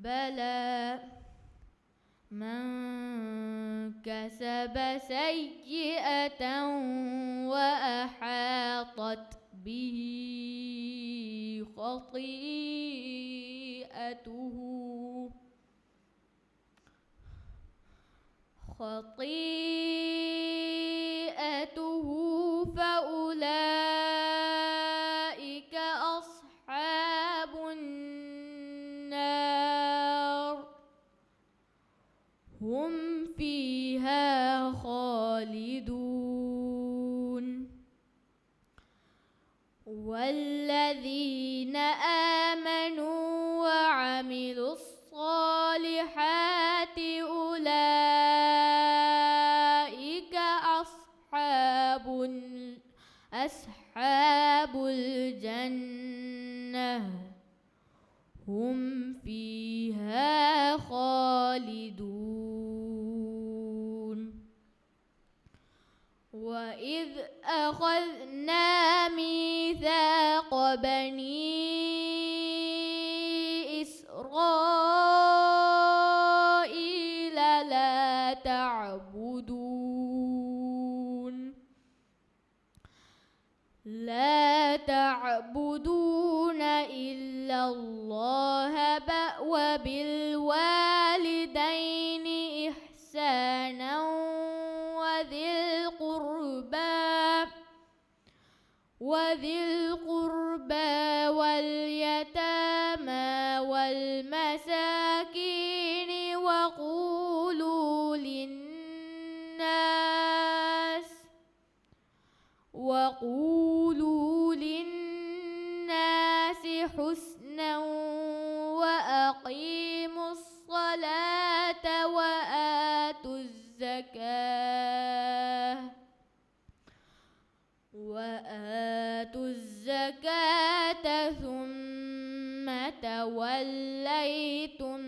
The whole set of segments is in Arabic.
بلى من كسب سيئة وأحاطت به خطيئته فأولئك أصحاب النار هم فيها خالدون. والذين آمنوا وعملوا الصالحات أولئك أصحاب الجنة هم فيها خالدون. وإذ أخذنا ميثاق بني إسرائيل لا تعبدون إلا الله وبالوالدين إحسانا وذي القربى واليتامى والمساكين وقولوا للناس حسنا وأقيموا الصلاة وآتوا الزكاة ثم توليتم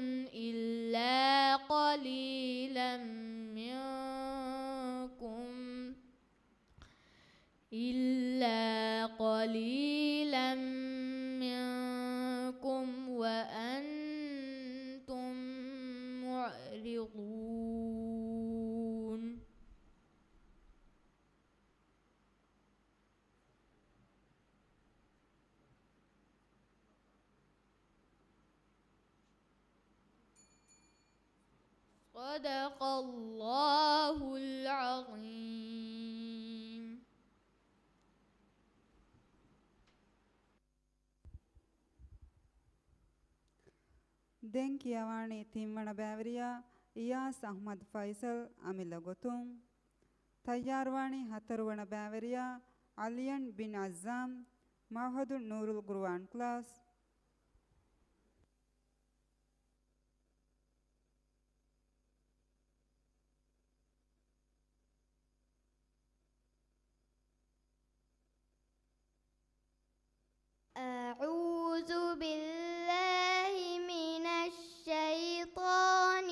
إلا قليلا منكم وأنتم معرضون. صدق الله العظيم. ದೆನ್ ಕಿಯವಾಣಿ ತಿಮ್ಮಣ ಬ್ಯಾವರಿಯಾ ಇಯಾಸ್ ಅಹ್ಮದ್ ಫೈಸಲ್ ಅಮಿಲ ಗೊತುಂ ತಯ್ಯಾರ್ವಾಣಿ ಹತರುವಣ ಬ್ಯಾವರಿಯಾ ಅಲಿಯನ್ ಬಿನ್ ಅಜ್ಜಾಮ್ ಮಹದುಲ್ ನೂರುಲ್ ಗುರ್ವಾನ್ ಕ್ಲಾಸ್. أعوذ بالله من الشيطان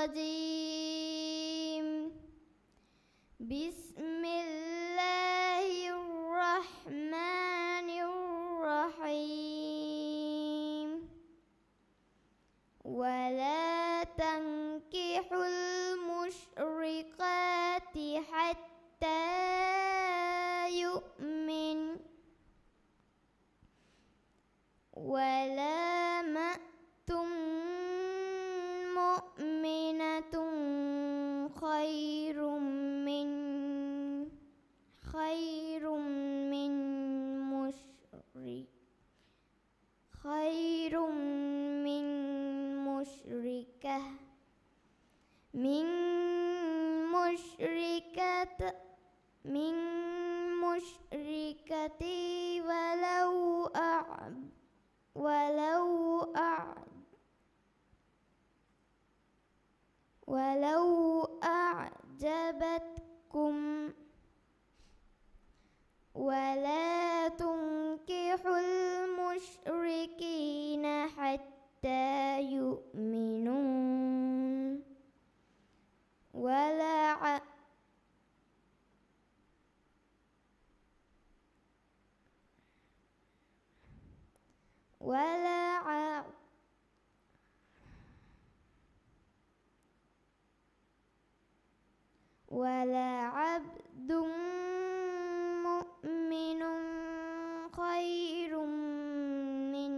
الرجيم. بسم الله الرحمن الرحيم. ولا تنكحوا المشركات حتى يؤمن ولا أمة مؤمنة خير من مشركة ولو أعجبتكم. ولا تنكحوا المشركين حتى يؤمنوا ولعبد مؤمن خير من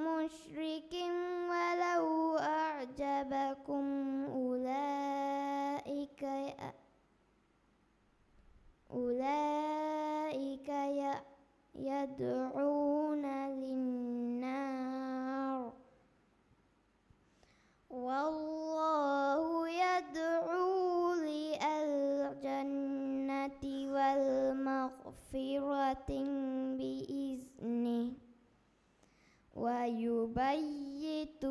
مشرك ولو أعجبكم أولئك يدعون للنار والله يدعو للجنة والمغفرة بإذنه ويبين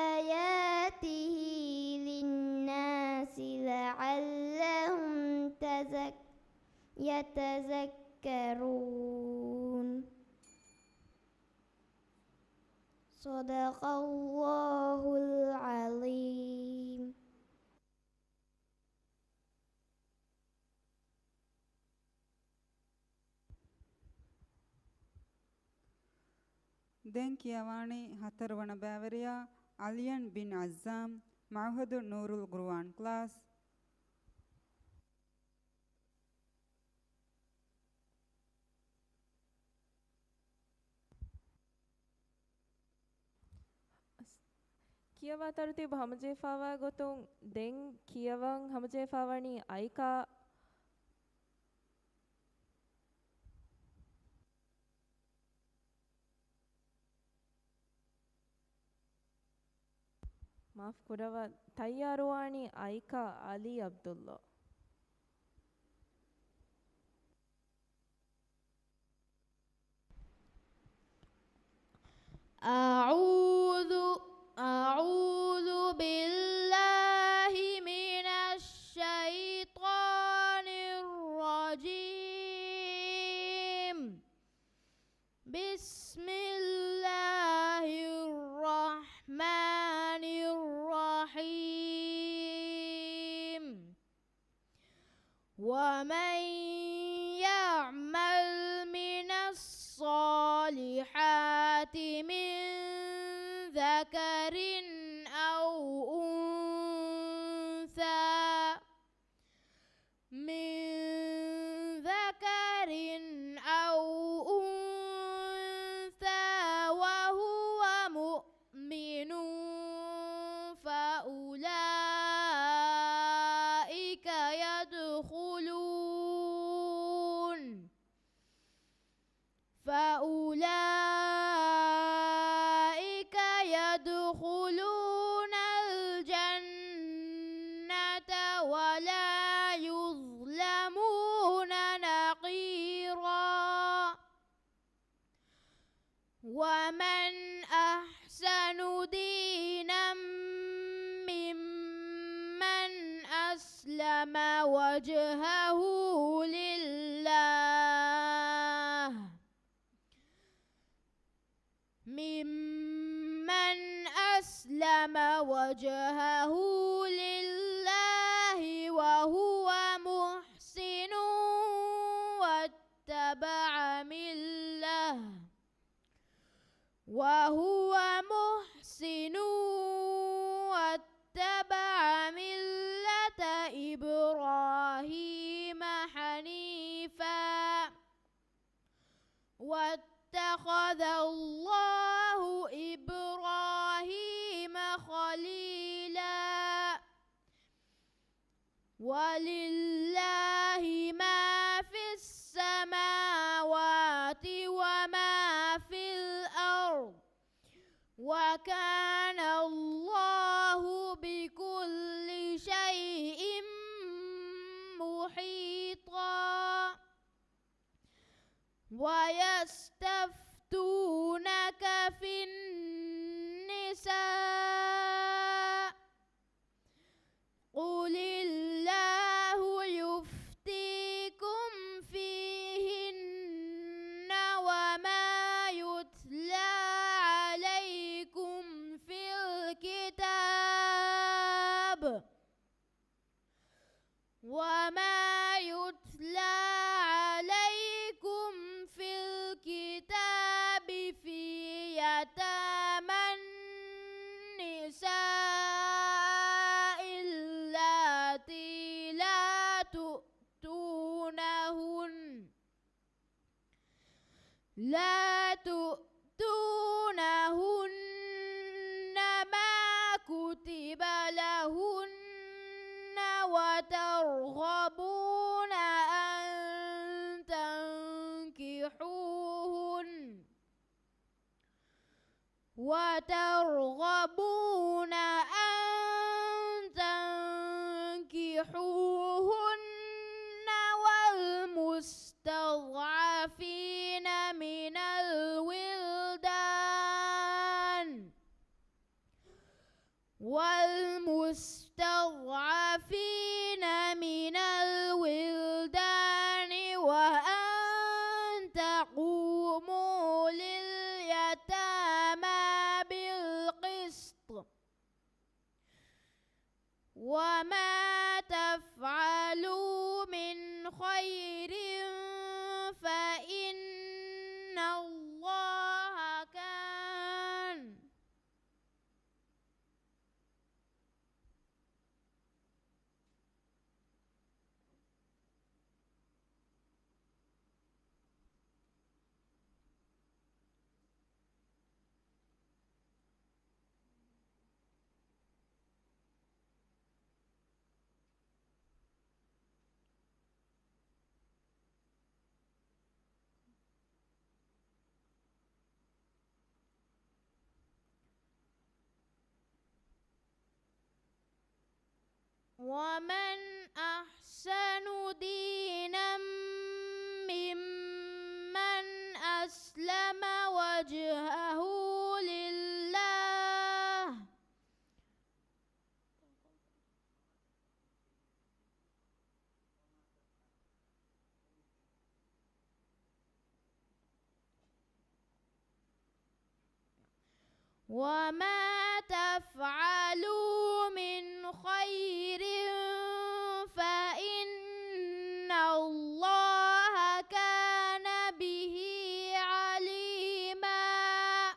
آياته للناس لعلهم يتذكرون. صدق الله العظيم. දැන් කියවානේ 4 වන බෑවරියා අලියන් බින් අස්සාම් මහදු නූරුල් කුර්ආන් ක්ලාස්. කියවා තරුතේ හමජේෆාවා ගොතුන් දෙන් කියවන් හමජේෆාවනි අයිකා ಮಾಫ್ ಕುರವ ತಯ್ಯಾರುವಾಣಿ ಐಕಾ ಅಲಿ ಅಬ್ದುಲ್ಲಾ أعوذ بالله من الشيطان الرجيم. بسم الله الرحمن الرحيم. ومن يعمل من الصالحات من ذكر أو أنثى وهو مؤمن فأولئك يدخلون الجنة ولا يظلمون نقيرا. ومن أحسن دينا ممن أسلم وجهه لله وهو محسن واتبع ملة إبراهيم حنيفا واتخذ الله إبراهيم خليلا. ولله ما في السماوات وما في الأرض وكان الله بكل شيء محيطا. ويستفتونك في النساء قل الله يفتيكم فيهن وما يتلى عليكم في الكتاب في يتامى النساء والمستضعفين من الولدان وأن تقوموا لليتامى بالقسط وما تفعلوا من خير فإن الله كان ومن أحسن دينا ممن أسلم وجهه لله وما تفعلوا من خير فإن الله كان به عليما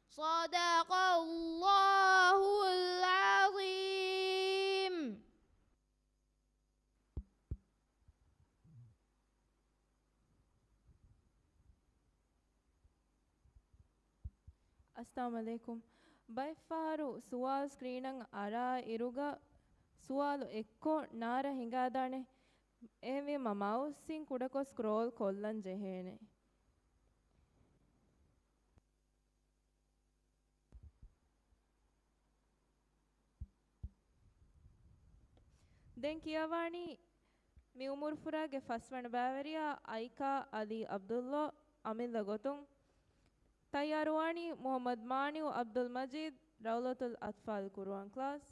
صدق الله العظيم. Assalamu alaikum. By faru sual screenang ara iruga sualu ekko nara hingadane evi ma mousin kudako scroll kollan jehene. Den kiyawani mi umur furage faswana baveriya Aika Ali Abdullah amilla gotun Tayyarwani Muhammad Maniu Abdul Majid Rawlatul Atfal Quran class.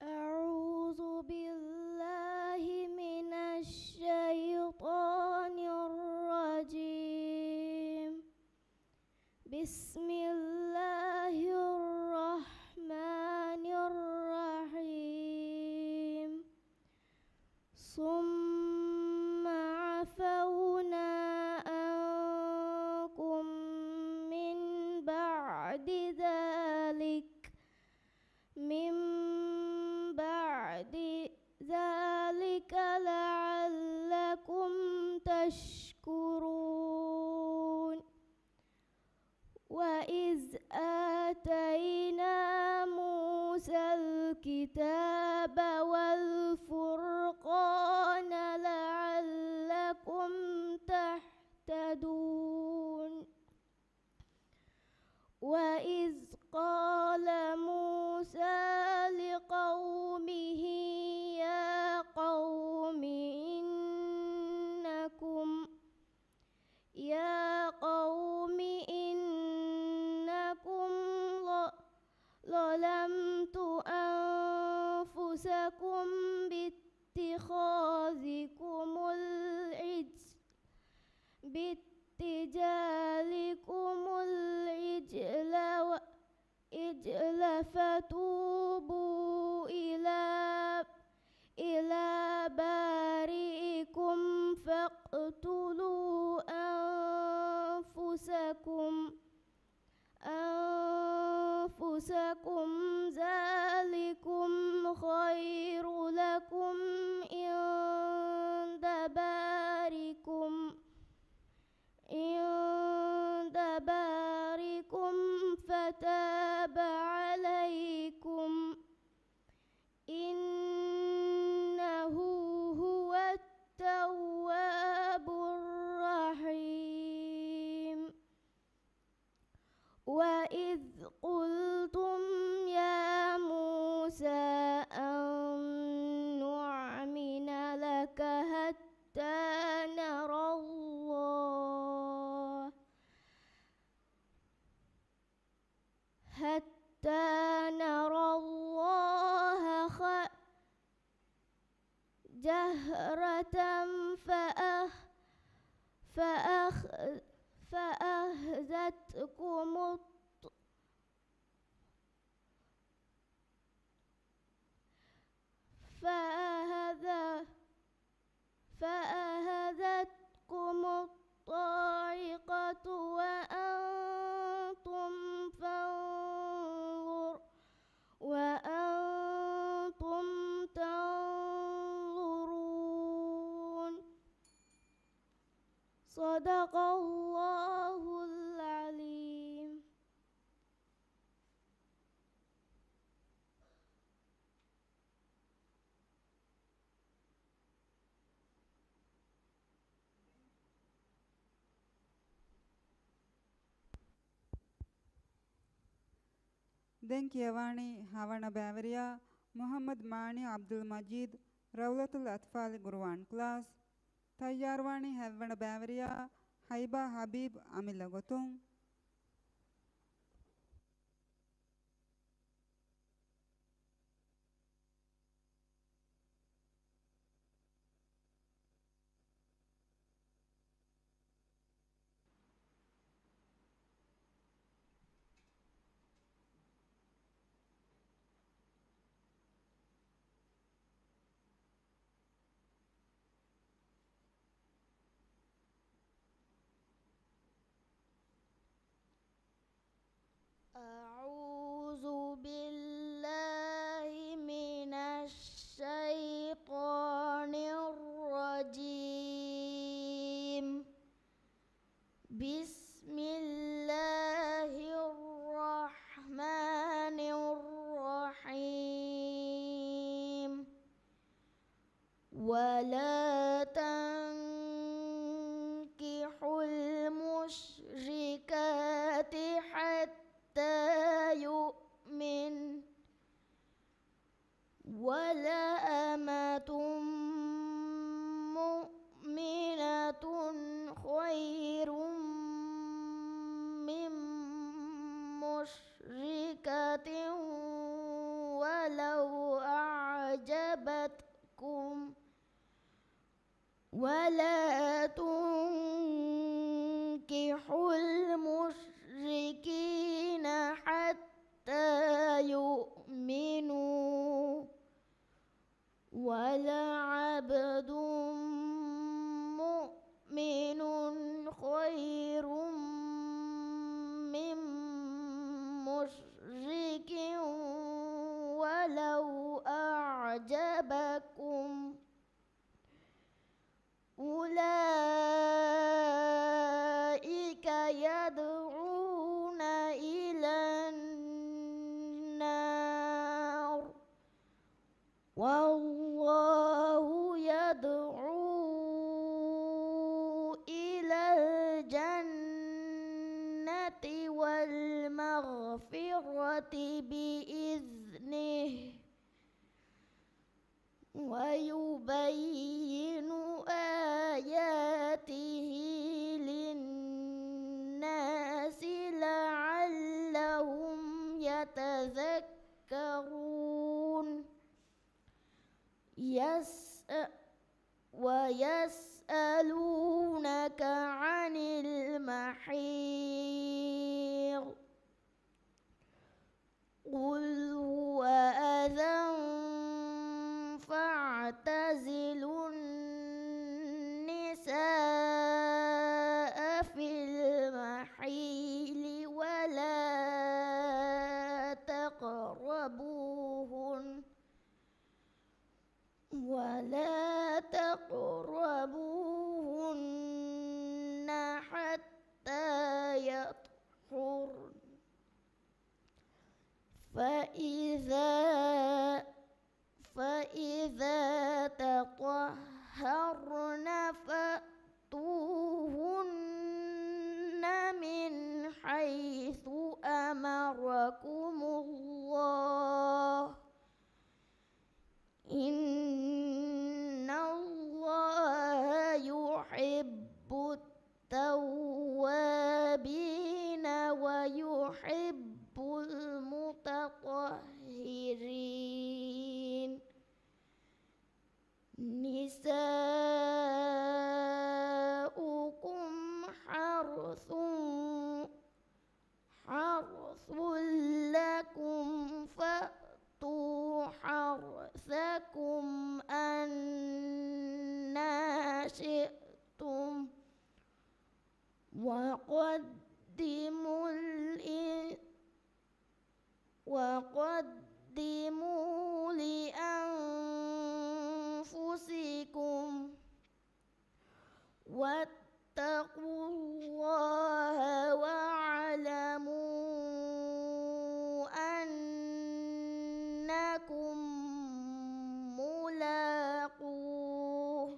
أعوذ بالله من الشيطان الرجيم. بسم الله الرحمن الرحيم. ثم عفونا عنكم من بعد ذلك لعلكم تشكرون. وإذ آتينا موسى الكتاب والفرقان لعلكم تهتدون. وإذ قال موسى لقومه يا قوم إنكم ظلمت أنفسكم باتجالكم العجل فتوبوا إلى بارئكم فاقتلوا أنفسكم ذلكم خير لكم عند بارئكم فتاب عليكم جهرة فأخذتكم فأخذتكم الصاعقة وأنتم تنظرون. صدق الله العليم. දැන් කියවානි හවන බෑවරියා මොහම්මද් මානි අබ්දුල් මජීද් රෞලතුල් අත්ෆාල් ගුරුවාන් ක්ලාස් තයාරවානි හැවන බෑවරියා හයිබා හබීබ් අමිල ගොතුන් أعوذ بالله من الشيطان الرجيم. بسم الله الرحمن الرحيم. ولا تنكحوا المشركات حتى يؤمن ولا أمة مؤمنة خير من مشركة ولو أعجبتكم ولا تنكحوا المشركين حتى يؤمنوا ولعبد مؤمن خير من مشرك ولو أعجبكم أولئك يدعون إلى النار والله يدعو إلى الجنة والمغفرة بإذنه ويبين آياته للناس لعلهم يتذكرون. ويسألونك عن المحيض قل هو أذى فاعتزلوا النساء في المحيض ولا تقربوهن حتى يطهرن فإذا تطهرن فأتوهن من حيث أمركم الله إن الله يحب التوابين ويحب المتطهرين. لكم أنا شئتم وقدموا لأنفسكم واتقوا الله واعلموا أنكم ملاقوه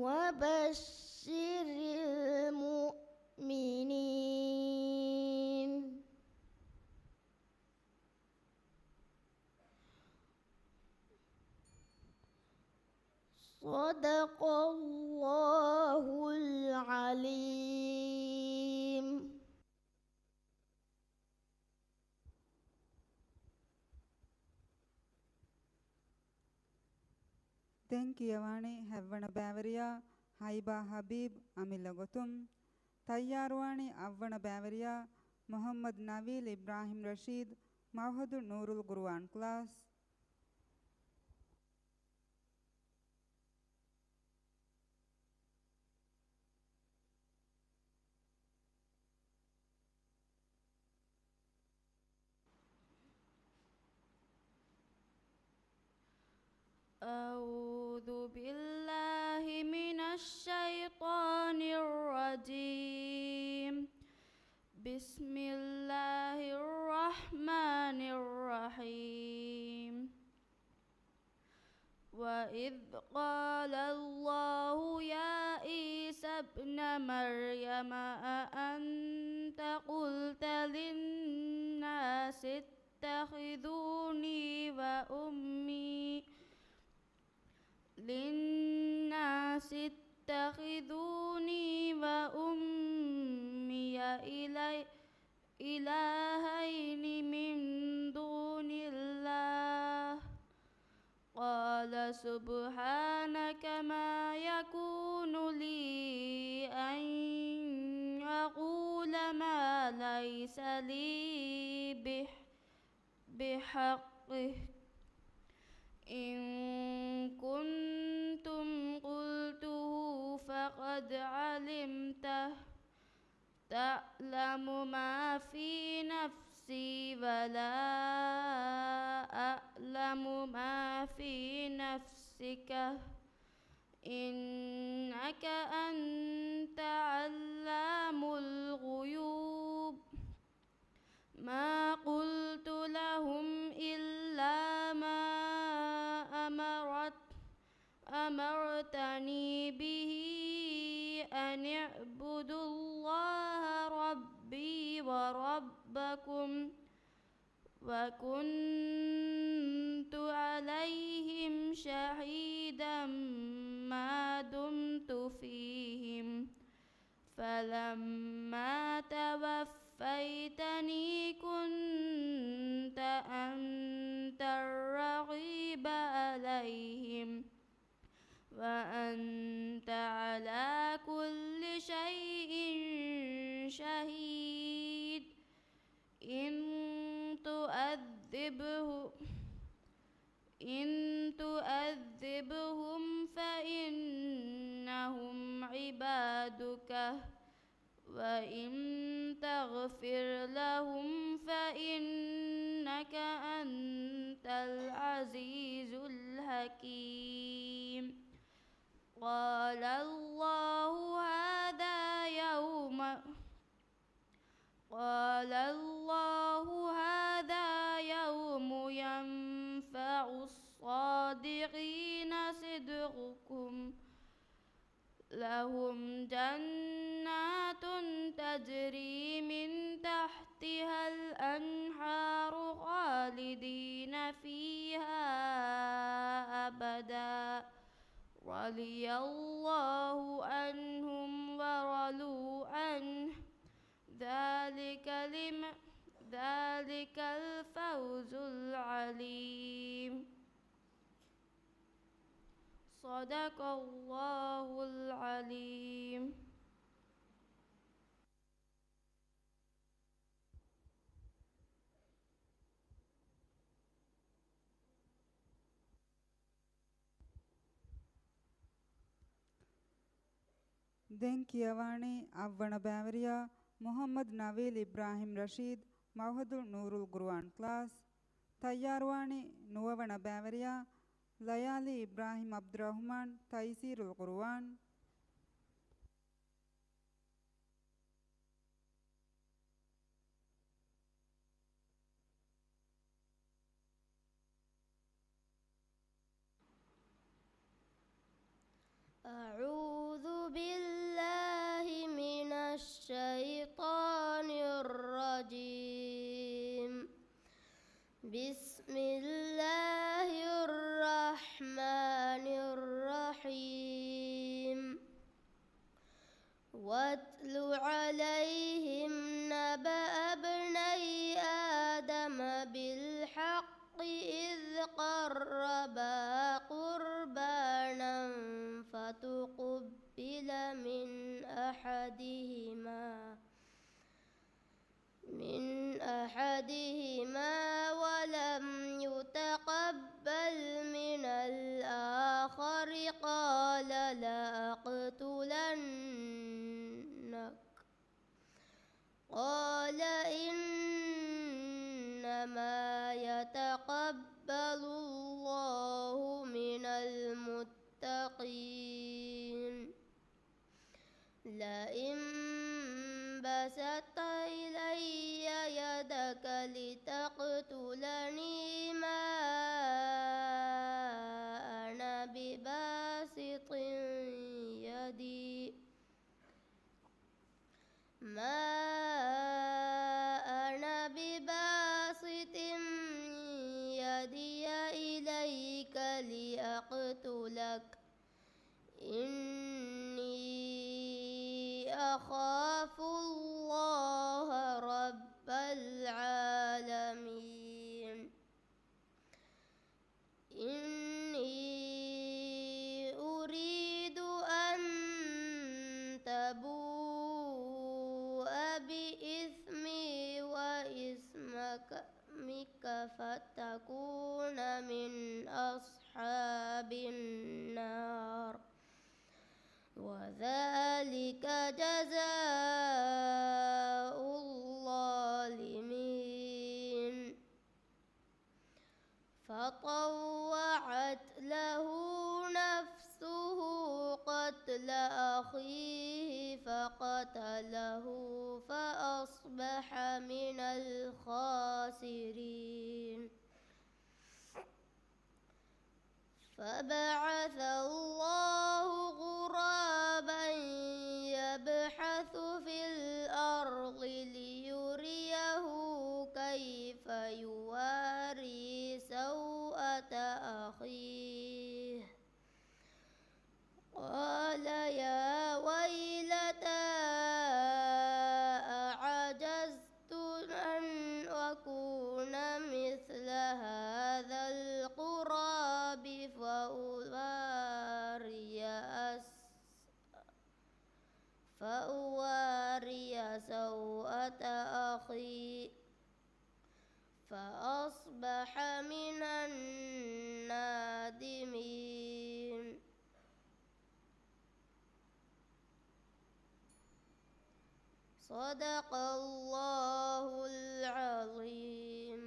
وبشر المؤمنين. صدق الله العليم. ತೆಂಕಿಯವಾಣಿ ಹೆವ್ವಣ ಬ್ಯಾವರಿಯ ಹೈಬಾ ಹಬೀಬ್ ಅಮಿಲ್ಲ ಗೊತುಂ ತಯ್ಯಾರುವಾಣಿ ಅವ್ವಣ ಬ್ಯಾವರಿಯ ಮೊಹಮ್ಮದ್ ನವೀಲ್ ಇಬ್ರಾಹಿಂ ರಶೀದ್ ಮಹದು ನೂರುಲ್ ಗುರುವಾನ್ ಕ್ಲಾಸ್. أعوذ بالله من الشيطان الرجيم. بسم الله الرحمن الرحيم. وإذ قال الله يا عيسى ابن مريم أأنت قلت للناس اتخذوني وأمي إلهين من دون الله. قال سبحانك ما يكون لي أن أقول ما ليس لي بحقه. إن كنتم قلته فقد علمته. تعلم ما في نفسي ولا أعلم ما في نفسك إنك أنت علام الغيوب. ما قلت لهم إلا ما أمرتني به أن اعبدوا الله ربي وربكم وكنت عليهم شهيدا ما دمت فيهم. فلما توفيتني كنت أنت الرقيب عليهم وأنت على كل شيء شهيد. إن تؤذبهم فإنهم عبادك وإن تغفر لهم فإنك أنت العزيز الحكيم. قال الله هذا يوم ينفع الصادقين صدقكم. لهم جنات تجري من تحتها الأنهار خالدين فيها أبدا. رضي الله عنهم ورضوا عنه. ذلك الفوز العليم. صدق الله العليم. දැන් කියවානේ අවවන බෑවරියා මොහම්මද් නවීල් ඉබ්‍රාහිම් රෂීද් මවහදුල් නූරුල් ගුරුවාන් ක්ලාස් තයාරවානේ නුවවන බෑවරියා ලයාලි ඉබ්‍රාහිම් අබ්දුරහ්මාන් තයිසීරුල් ගුරුවාන් أعوذ بالله من الشيطان الرجيم بسم الله الرحمن الرحيم واتل عليهم نبأ ابني آدم بالحق إذ قربا قربانا فتقبل من أحدهما ولم يتقبل من الآخر قال لأقتلنك قال إنما يتقبل الله من المتقين لئن بسطت إلي يدك لتقتلني ما أنا بباسط يدي إليك لأقتلك إني أخاف الله رب العالمين إني أريد أن تبوء بإثمي وإثمك فتكون من أصحاب النار وذلك جزاء الظالمين فطوعت له نفسه قتل أخيه فقتله فأصبح من الخاسرين فبعث الله غرابا يبحث في الأرض ليريه كيف يواري سوءة أخيه قال يا ويلتى أعجزت أن أكون مثل هذا الغراب فأواري سوءة أخي فأصبح من النادمين صدق الله العظيم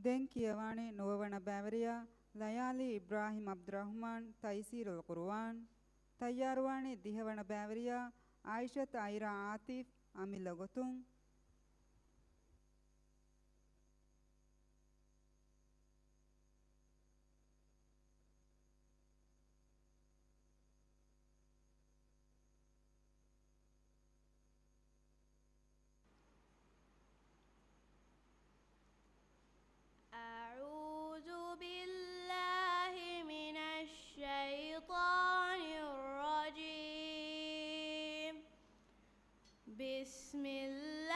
දැන් කියවානේ නුවවන බෑවරියා ලයාලි ඉබ්‍රාහිම් අබ්දුරහ්මාන් තයිසීරුල් ගුරුවාන් තයාරවානේ දිහවන බෑවරියා ආයිෂත් අයිරා ආතිෆ් අමිල ගොතුන් أعوذ بالله من الشيطان الرجيم بسم الله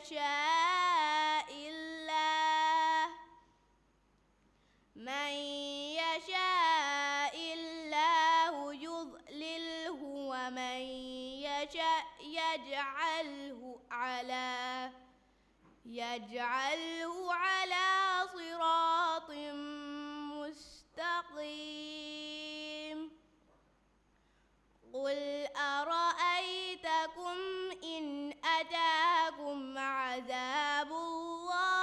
يشاء الله يضلله ومن يشاء يجعله على صراط مستقيم قل أرأيتكم إن أتاكم عذاب الله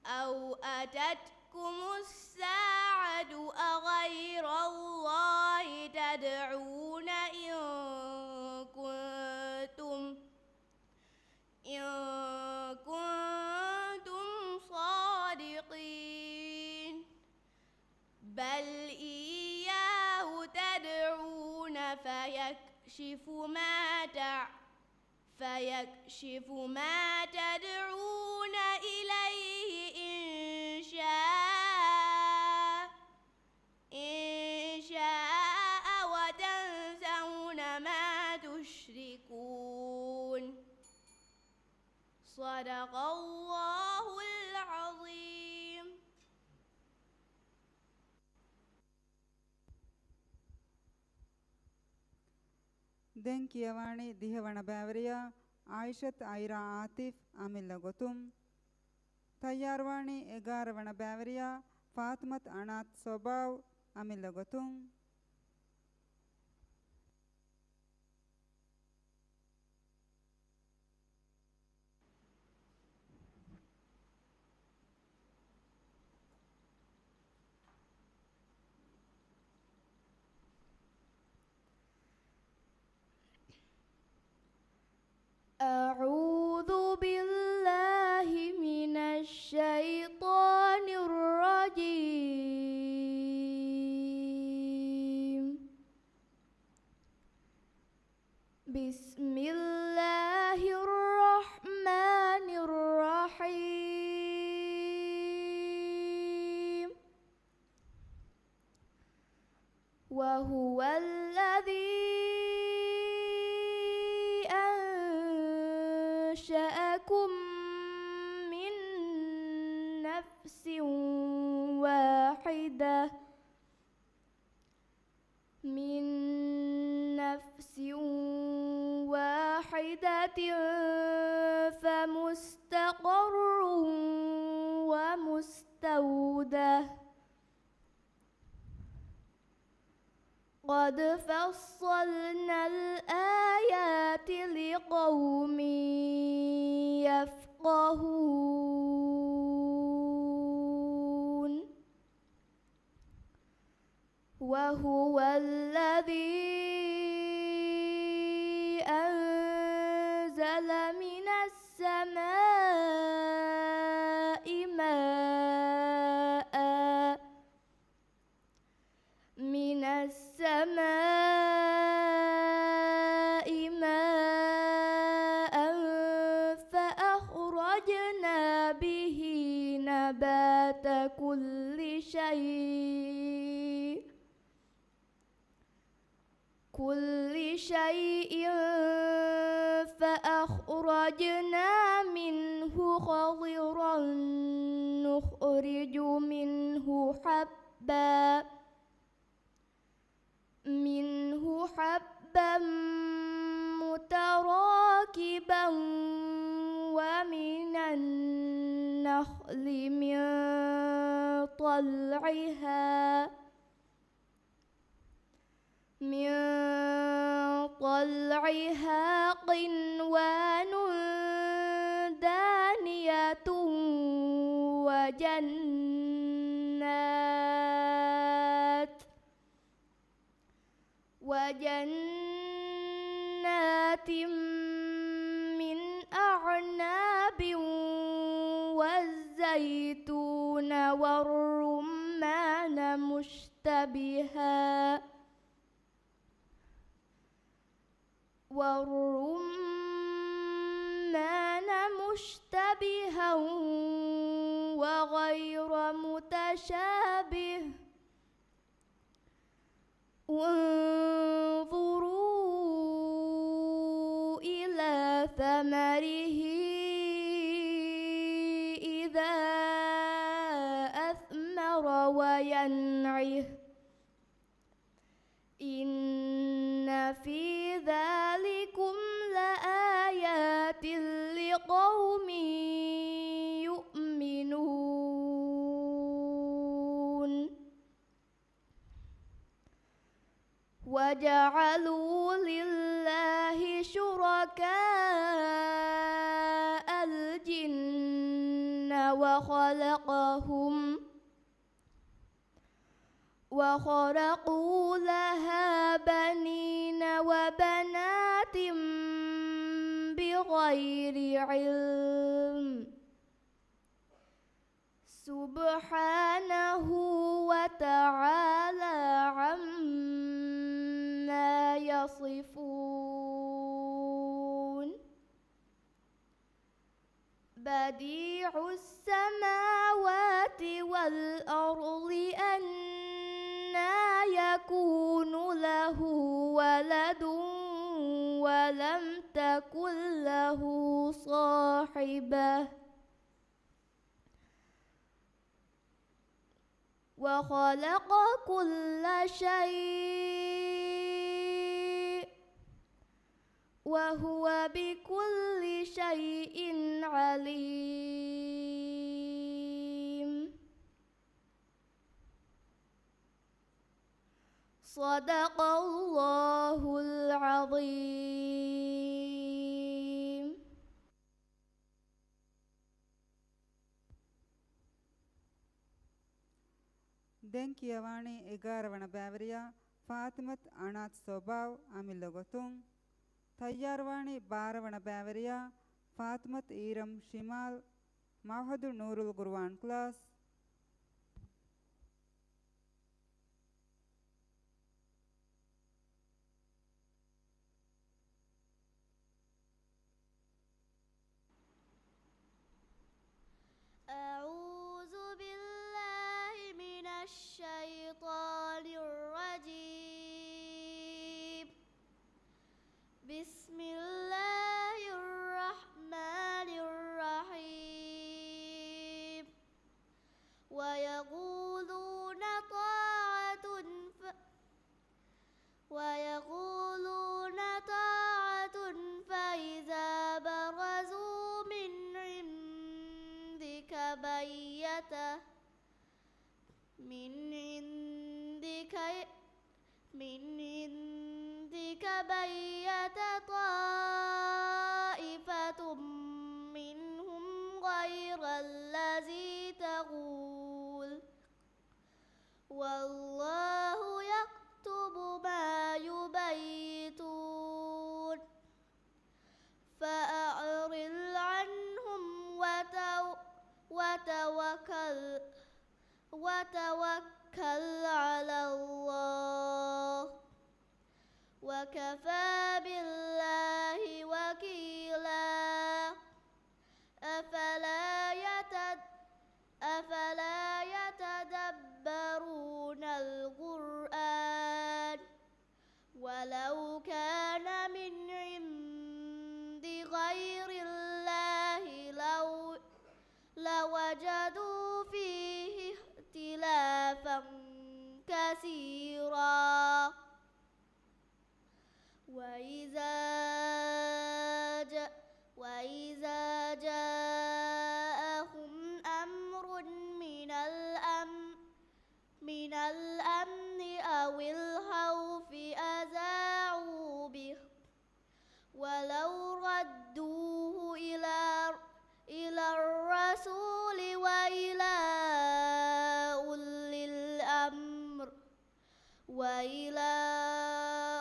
أو أتتكم الساعة أغير الله تدعون إن كنتم صادقين بل إياه تدعون فيكشف ما تدعون إليه إن شاء وتنسون ما تشركون صدق الله العظيم. ದೆನ್ ಕಿಯವಾಣಿ ದಿಹವಣ ಬ್ಯಾವರಿಯ ಆಯಿಷತ್ ಐರಾ ಆತಿಫ್ ಅಮಿಲ್ಲ ಗೊತುಂ ತಯ್ಯಾರ್ವಾಣಿ ಎಗಾರವಣ ಬ್ಯಾವರಿಯ ಫಾತ್ಮತ್ ಅನಾತ್ ಸೊಬಾವ್ ಅಮಿಲ್ಲ ಗೊತುಂ أعوذ بالله من الشيطان الرجيم بسم الله الرحمن الرحيم وهو الذي أنشأكم من نفس واحدة فمستقر ومستودع قد فصلنا الآيات لقوم يفقهون وهو الذي أنزل من السماء ماء فأخرجنا به نبات كل شيء فأخرجنا منه خضرا نخرج منه حبا متراكبا ومن النخل من طلعها قنوان دانية وجنات من أعناب والزيتون والرمان مشتبها وغير متشابه انظروا ثمره إذا أثمر وينعه إن في ذلكم لآيات لقوم يؤمنون وجعلوا لله شركاء الجن وخرقوا لها بنين وبنات بغير علم سبحانه وتعالى عما يصفون بديع السماوات والأرض أنى يكون له ولد ولم تكن له صاحبة وخلق كل شيء وهو بكل شيء عليم صدق الله العظيم. දැන් කියවානේ 11 වන බෑවරියා ෆාතිමත් අනාත් සෝබාව් අමිල්ලගතුන් තයාරවානේ 12 වන බෑවරියා ෆාතිමත් ඊරම් ශිමාල් මවහදු නූරුල් කුර්ආන් ක්ලාස් الشيطان الرجيم بسم الله الرحمن الرحيم ويقولون طاعة فإذا برزوا من عندك بيت طائفة منهم غير الذي تقول والله يكتب ما يبيتون فأعرض عنهم وتوكل على الله وكفى بالله وكيلا أفلا يتدبرون القرآن ولو كان من عند غير الله لوجدوا فيه اختلافا كثيرا وإذا جاءهم أمر من الأمن أو الخوف أذاعوا به ولو ردوه إلى الرسول وإلى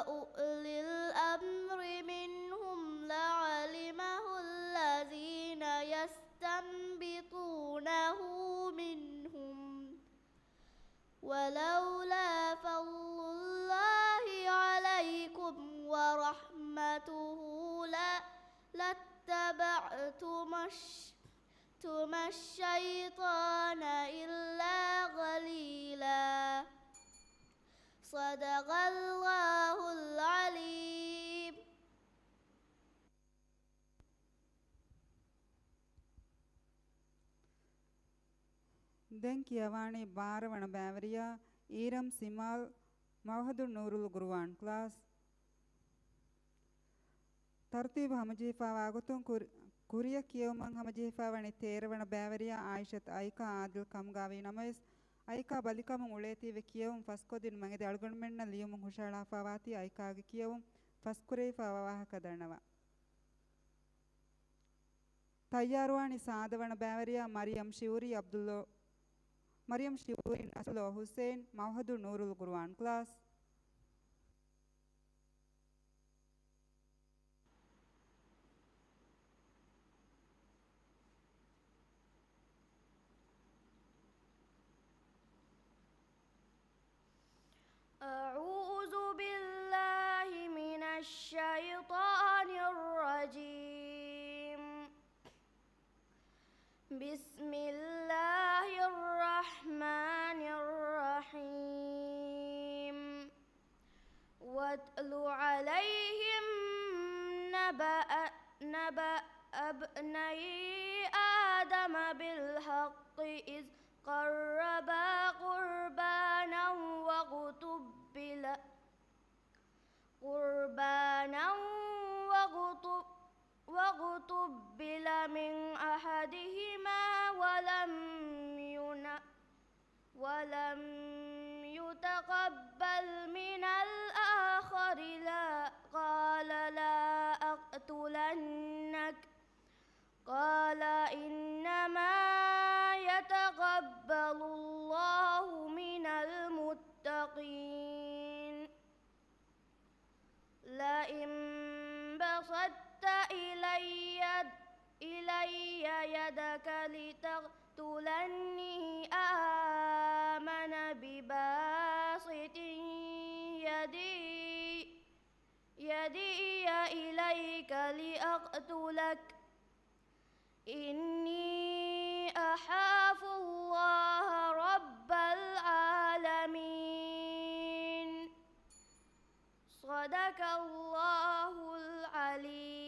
أولي الأمر منهم لعلمه الذين يستنبطونه منهم ولولا فضل الله عليكم ورحمته لاتبعتم الشيطان إلا قليلا صدق الله العليم. දැන් කියවානේ 12 වන බෑවරියා ඊරම් සිමාල් මවහදුන් නූරුල් ගුරුවාන් ක්ලාස් තර්තිබ හමජීෆා වාගතුන් ಕುರಿಯ ಕಿಯೋಮಂ ಹಮಜೀಫಾವಣಿ ತೇರವಣ ಬ್ಯಾವರಿಯ ಆಯಿಷತ್ ಐಕಾ ಆದಿಲ್ ಕಮ್ಗಾವಿ ನಮೈಸ್ ಐಕಾ ಬಲಿಕಮಂ ಉಳೇತಿವೆ ಕಿಯೋಮಂ ಫಸ್ಕೊದಿನ್ ಮಂಗೆದೆ ಅಳ್ಗೊಂಡ್ಮೆಣ್ಣ ಲಿಯುಮಂ ಹುಷಾಳಾಫಾವಾತಿ ಐಕಾಗೆ ಕಿಯೋಮಂ ಫಸ್ಕುರೈಫಾವಾಹ ಕದಣವ ತಯ್ಯಾರುವಾಣಿ ಸಾದವಣ ಬ್ಯಾವರಿಯ ಮರಿಯಂ ಶಿವರಿ ಅಸುಲೋ ಹುಸೇನ್ ಮೌಹದು ನೂರುಲ್ ಗುರ್ವಾನ್ ಕ್ಲಾಸ್ أعوذ بالله من الشيطان الرجيم بسم الله الرحمن الرحيم واتل عليهم نبأ ابني آدم بالحق إذ قربا قربانا وقتبل من أحدهما ولم يتقبل من الآخر قال لا أقتلنك قال إنما يتقبل الله من المتقين لئن بسطت إلي يدك لتقتلني آمن بباسط يدي إليك لأقتلك إني أخاف الله رب العالمين صدق الله العليم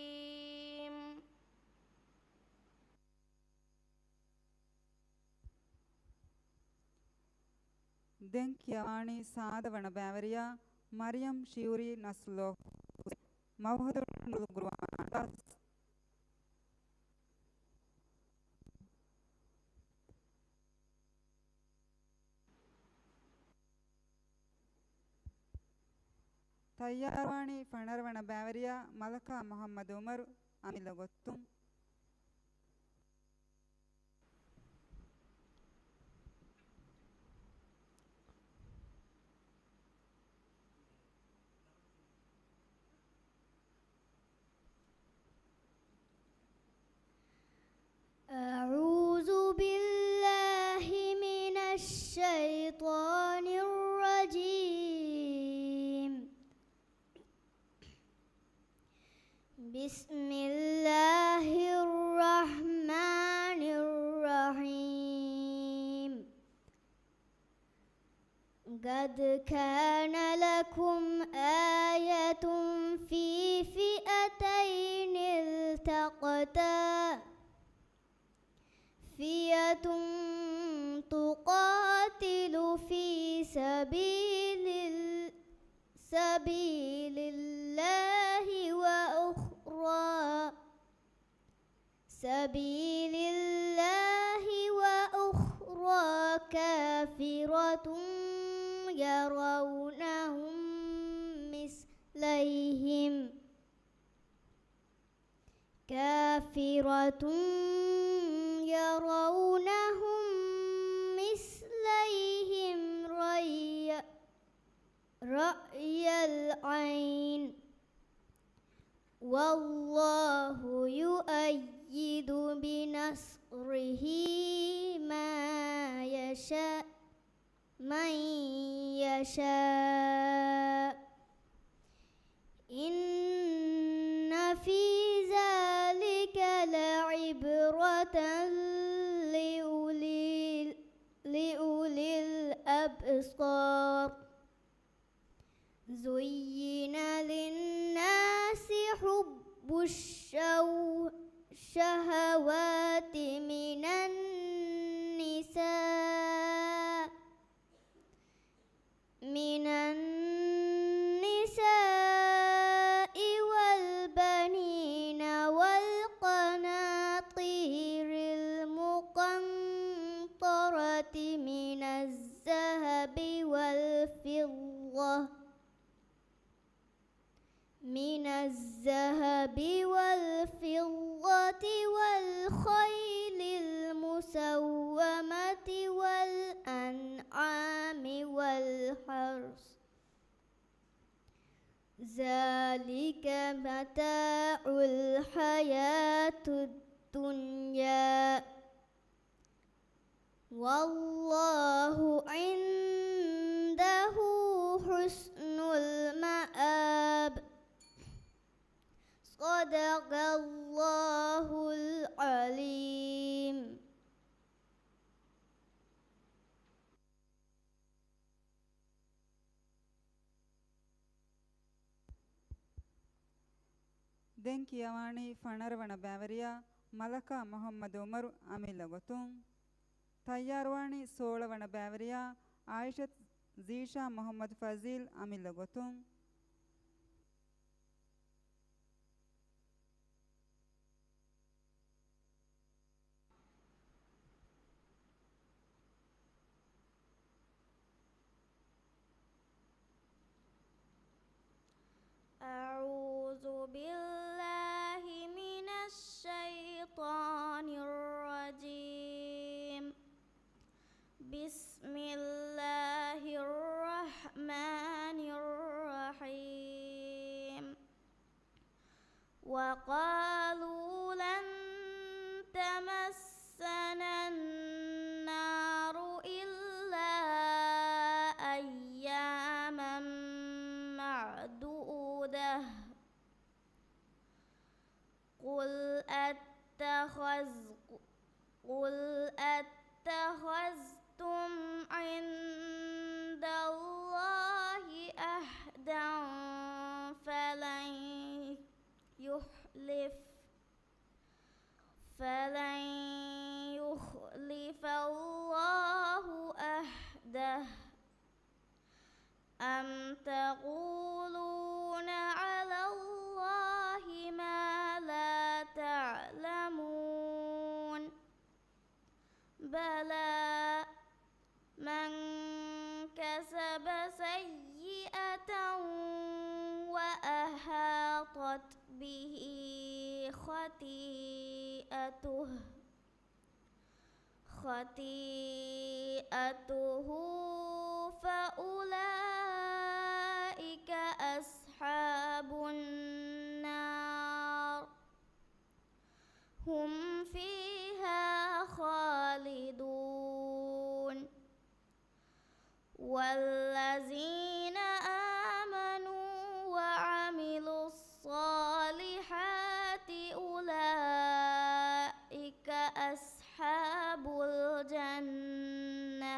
දැන් කියවානේ සාදවන බෑවරියා මරියම් ශියුරි නස්ලෝ මවහදුන් නූරුල් ගුර්වාන් ක්ලාස් ತಯ್ಯಾರವಾಣಿ ಫಣರವಣ ಬ್ಯಾವರಿಯಾ ಮಲಕಾ ಮೊಹಮ್ಮದ್ ಉಮರ್ ಅಮಿಲ ಗೊತ್ತು أعوذ بالله من الشيطان الرجيم بسم الله الرحمن الرحيم قد كان لكم آية في فئتين التقتا فئة تقاتل في سبيل الله وأخرى كافرة يرونهم مثليهم رأي العين والله يؤيد بنصره من يشاء إن في ذلك لعبرة لأولي الأبصار زين للناس حب الشهوات من النساء من النساء والبنين والقناطير المقنطرة من الذهب والفضة والخيل المسومة والأنعام والحرث ذلك متاع الحياة الدنيا والله عنده حسن المآب. صدق الله العليم. ದೆಂಕಿಯವಾಣಿ ಫಣರವಣ ಬ್ಯಾವರಿಯ ಮಲಕ ಮೊಹಮ್ಮದ್ ಉಮರ್ ಅಮಿಲ ಗೊತುಂ ತಯ್ಯಾರ್ವಾಣಿ ಸೋಳವಣ ಬ್ಯಾವರಿಯ ಆಯಿಷತ್ ಝೀಶಾ ಮೊಹಮ್ಮದ್ ಫಜೀಲ್ ಅಮಿಲ ಗೊತುಂ أعوذ بالله من الشيطان الرجيم. بسم الله الرحمن الرحيم. وقالوا لن تمسنا النار إلا أياما معدودة قل أتخذتم عند الله عهدا فلن يخلف الله عهده أم تقولون على الله ما لا تعلمون بلى من كسب سيئة وأحاطت به خطيئته فأولئك أصحاب النار هم فيها خالدون. والذين آمنوا وعملوا الصالحات أولئك أصحاب الجنة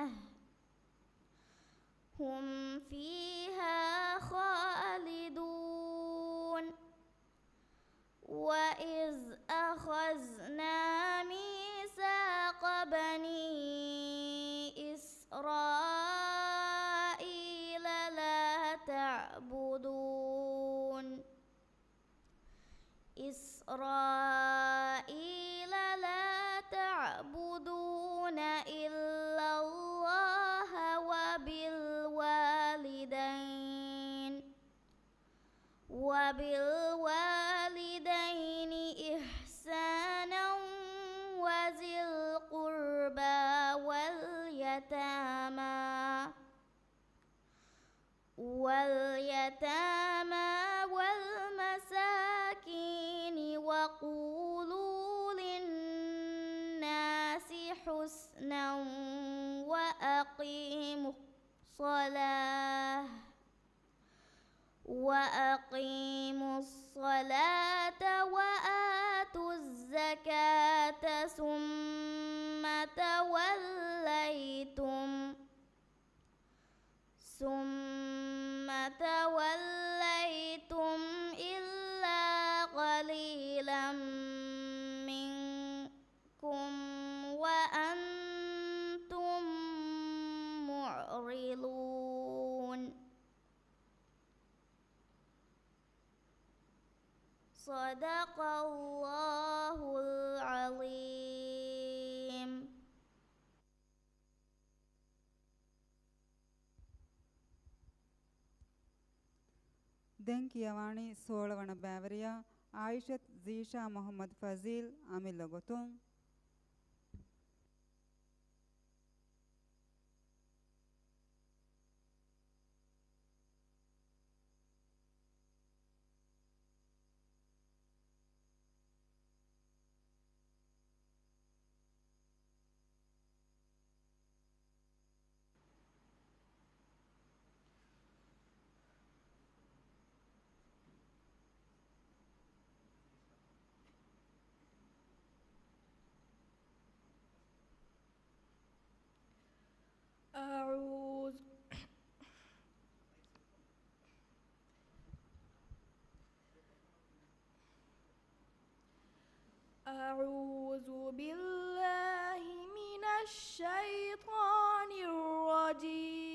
هم فيها خالدون. وإذ أخذنا ميثاق بني إسرائيل لا تعبدون إلا الله وبالوالدين إحسانا وذي القربى واليتامى والمساكين وقولوا للناس حسنا وأقيموا الصلاة وآتوا الزكاة ثم توليتم إلا قليلا منكم وأنتم معرضون. Sadaqallahul Azim. දැන් කියවානි සෝලවන බෑවරියා ආයිෂත් zisha මොහම්මද් ෆසීල් අමිල්ල ගොතුන් أعوذ بالله من الشيطان الرجيم.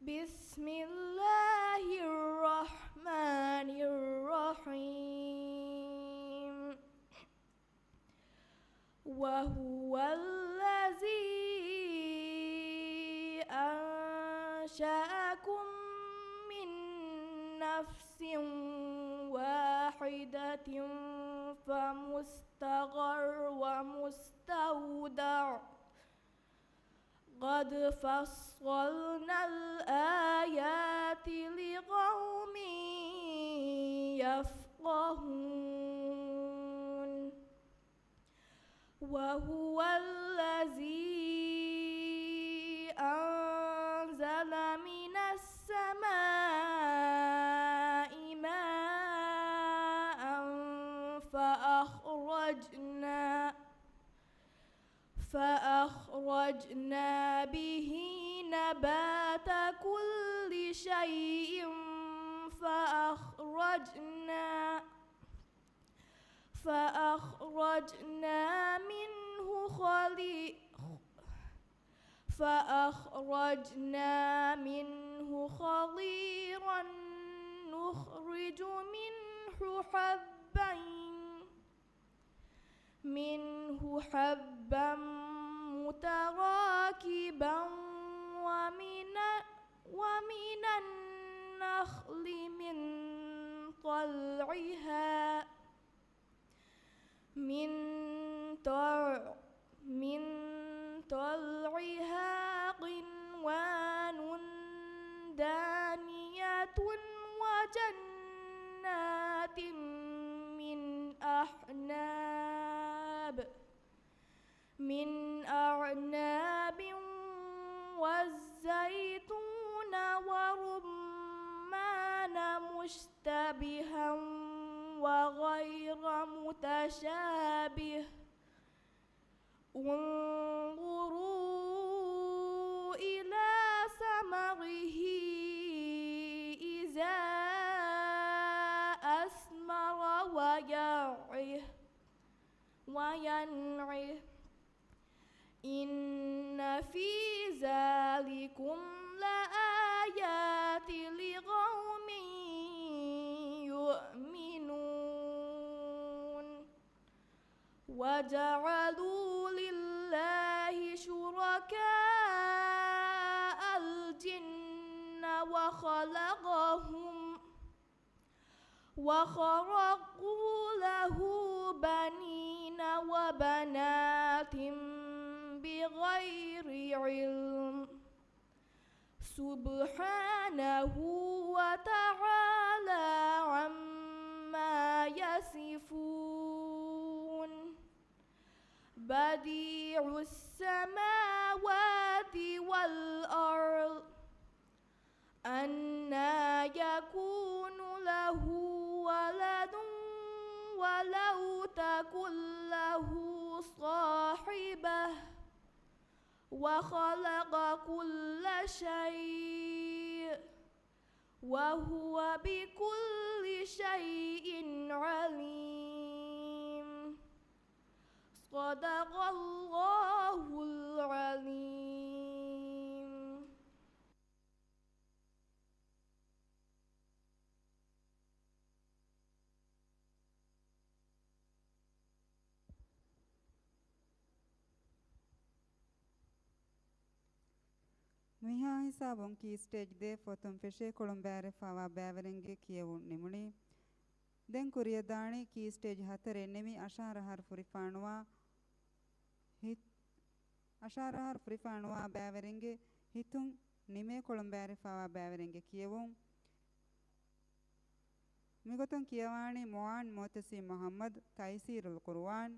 بسم الله الرحمن الرحيم. وهو الذي أنشأكم من نفس واحدة فمستقر ومستودع قد فصلنا الآيات لقوم يفقهون. وهو الذي أنزل من السماء ماء فأخرجنا به نبات كل شيء فأخرجنا منه خضيرا نخرج منه حبا متراكبا ومن النخل من طلعها قنوان دانية وجنات من أعناب والزيتون ورمان مشتبها وغير متشابه. انظروا إلى ثمره إذا أثمر وينعه إن في ذلكم لآيات لقوم يؤمنون. وجعلوا لله شركاء الجن وخرقوا له بنين وبنات بغير علم سبحانه وتعالى عما يصفون. بديع السماوات والأرض أنى يكون له ولد ولو تكن له صاحبة وخلق كل شيء وهو بكل شيء عليم. صدق الله العظيم. මිහා හිසාබොන් කී ස්ටේජ් දේ ෆොතුම් ෆෙෂේ කොළඹෑරෙ ෆාවා බෑවරෙන්ගේ කියවුන් නිමුණි ದೆನ್ ಕುರಿಯದಾಣಿ ಕೀ ಸ್ಟೇಜ್ 10 ನೆಮಿ ಅಶಾರಹರ್ ಫುರಿಫಾಣುವಾ ಬ್ಯಾವರೆಂಗೆ ಹಿತುಂ ನಿಮೆ ಕೊಳಂಬಾರೆ ಫಾವಾ ಬ್ಯಾವರೆಂಗೆ ಕಿಯವುಂ ಮಿಗೊತಂ ಕಿಯವಾಣಿ ಮುಆನ್ ಮೊತಸಿ ಮೊಹಮ್ಮದ್ ತೈಸೀರುಲ್ ಕುರ್ಆನ್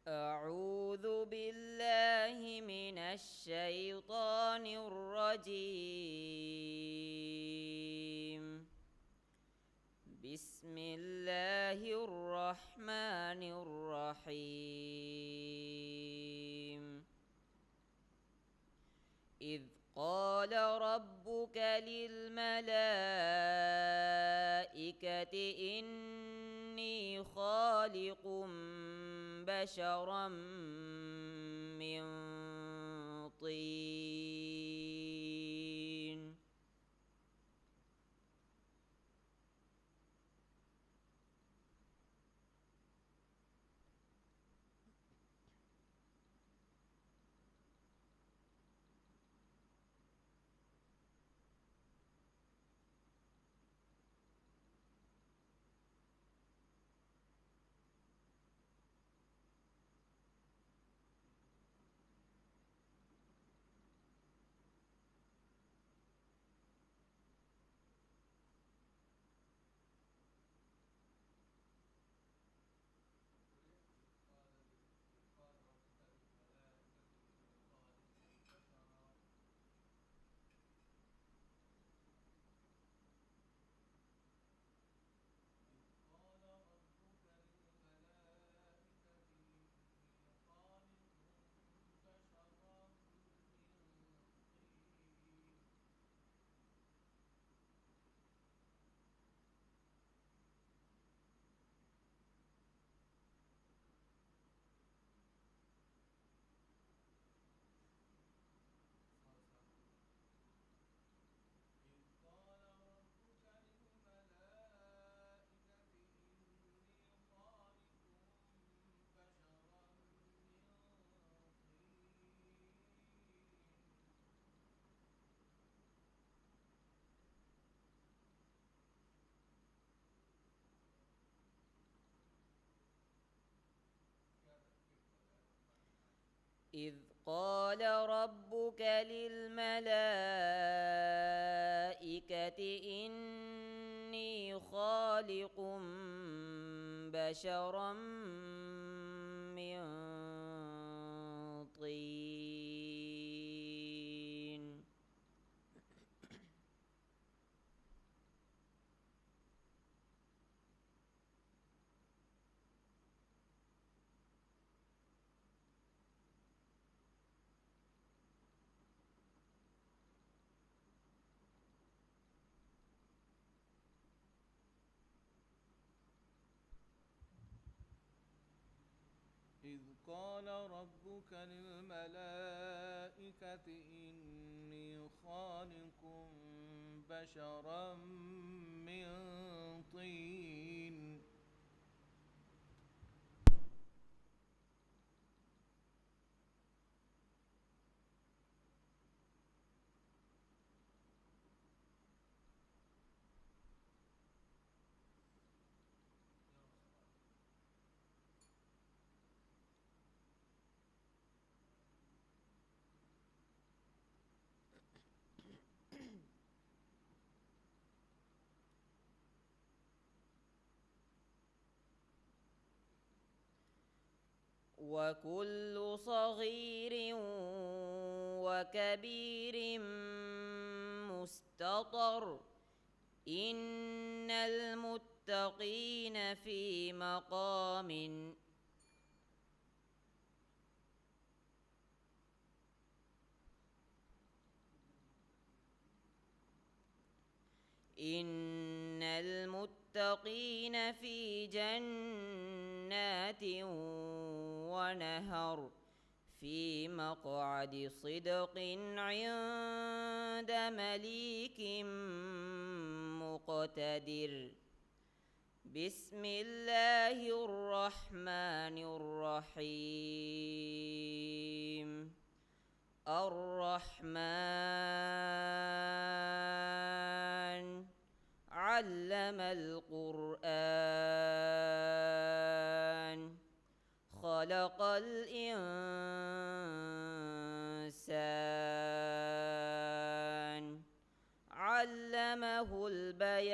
أعوذ بالله من الشيطان الرجيم. بسم الله الرحمن الرحيم. إذ قال ربك للملائكة إني خالق بشرا من طين. إذ قال ربك للملائكة إني خالق بشرا من طين. إذ قال ربك للملائكة إني خالق بشرا من طين. وكل صغير وكبير مستطر. إن المتقين في مقام إن المتقين في جنات ونهر في مقعد صدق عند مليك مقتدر. بسم الله الرحمن الرحيم. الرحمن علم القرآن خلق الإنسان علمه البيان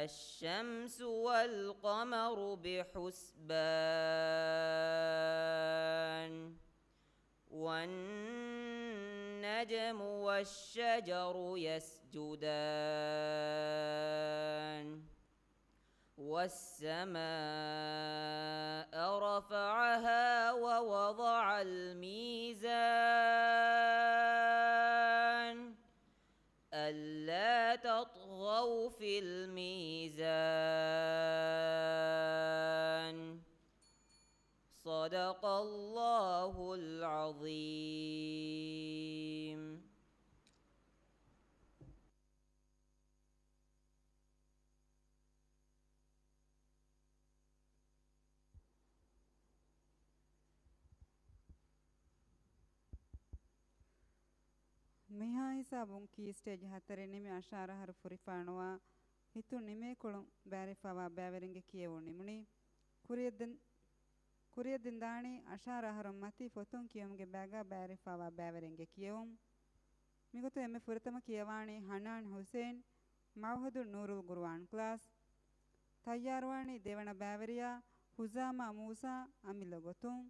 الشمس والقمر بحسبان والنجم والشجر يسجدان والسماء رفعها ووضع الميزان ألا تطغوا في الميزان صدق الله العظيم. මිහා හිසාබුන් කී ස්ටේජ් හතරේ නිමි අශාර හරු ෆුරිෆානවා හිතු නිමේ කොළුම් බෑරිෆාවා බෑවරින්ගේ කියවෝ නිමුනි ಕುರಿಯದಿನ್ ದಾಣಿ ಅಶಾರ ಹರಂ ಮತಿ ಫೊತುಂ ಕಿಯಂಗೆ ಬ್ಯಾಗ ಬ್ಯಾರಿಫಾವಾ ಬ್ಯಾವರೆಂಗೆ ಕಿಯವುಂ ಮಿಗುತು ಎಮ್ಮೆ ಫುರತಮ ಕಿಯವಾಣಿ ಹನಾನ್ ಹುಸೇನ್ ಮೌಹದು ನೂರುಲ್ ಗುರ್ವಾನ್ ಕ್ಲಾಸ್ ತಯ್ಯಾರ್ವಾಣಿ ದೇವಣ ಬ್ಯಾವರಿಯಾ ಹುಜಾಮಾ ಮೂಸಾ ಅಮಿಲ ಗೊತುಂ